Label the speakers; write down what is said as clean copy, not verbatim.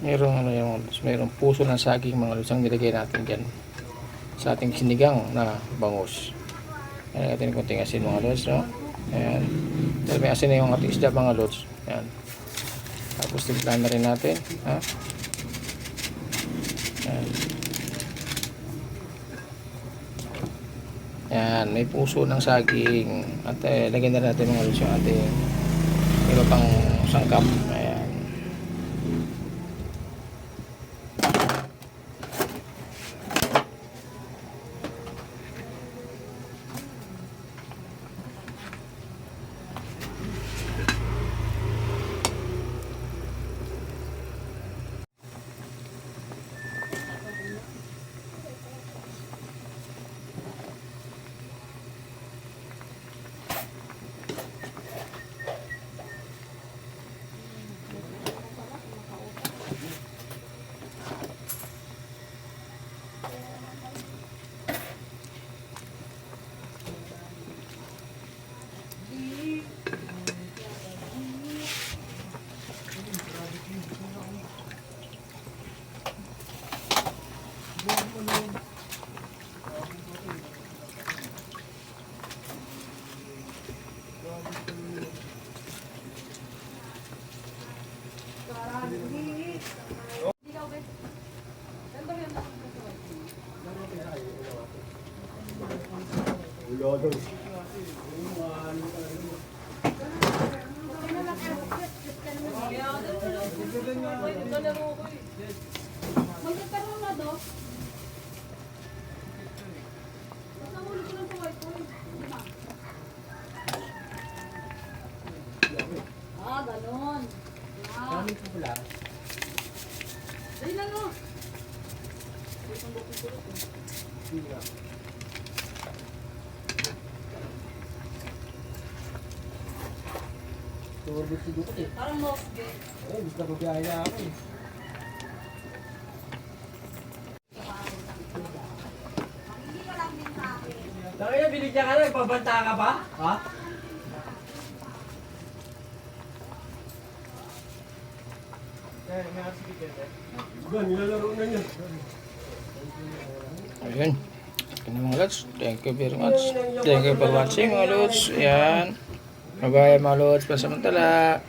Speaker 1: Merong ano yung merong puso ng saging mga lods ang nilagay natin dyan sa ating sinigang na bangus. Ayan natin konting asin mga lods, no? Ayan. Dahil may asin na yung ating isda mga lods. Ayan. Tapos timplahan na rin natin, ha? Ayan. Ayan, may puso ng saging. At lagyan na natin mga lods yung ating iba pang sangkap. Ayan.
Speaker 2: Ah, ganon. Ah.
Speaker 1: Dami po pala.
Speaker 2: Dali lang, no?
Speaker 1: Turbo si Dukot eh.
Speaker 2: Parang mosque.
Speaker 1: Gusto ko biyahe na ako eh.
Speaker 3: Tangina, binigyan ka na, nagpabanta ka pa? Ha? Gan, nilalaro na niya.
Speaker 1: Ayun. Ayun mga lods. Thank you very much. Thank you for watching mga lods. Ayan. Bye-bye mga lods. Pasamantala.